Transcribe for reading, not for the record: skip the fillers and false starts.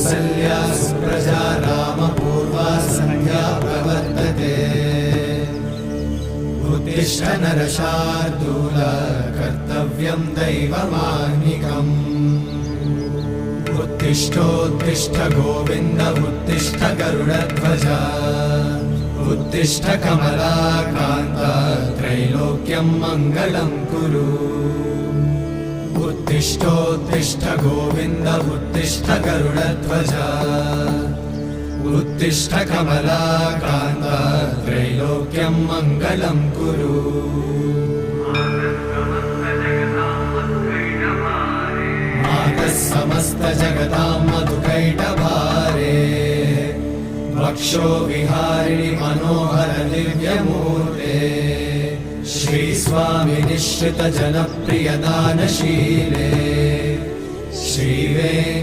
कौसल्या सुप्रजा रामपूर्वा सन्ध्या प्रवर्तते उत्तिष्ठ नरशार्दूल कर्तव्यं दैवमाह्निकम् उत्तिष्ठोत्तिष्ठ गोविन्द उत्तिष्ठ गरुडध्वज उत्तिष्ठ कमलाकान्त त्रैलोक्यं मङ्गलं कुरु उत्तिष्ठोत्तिष्ठ गोविन्द उत्तिष्ठ गरुडध्वज उत्तिष्ठ कमलाकान्त त्रैलोक्यं मङ्गलं कुरु मातः समस्त जगतां मधुकैटभारे वक्षो विहारिणि मनोहर दिव्यमूर्ते श्रीस्वामि निश्चित जनप्रिय दानशीले श्रीवे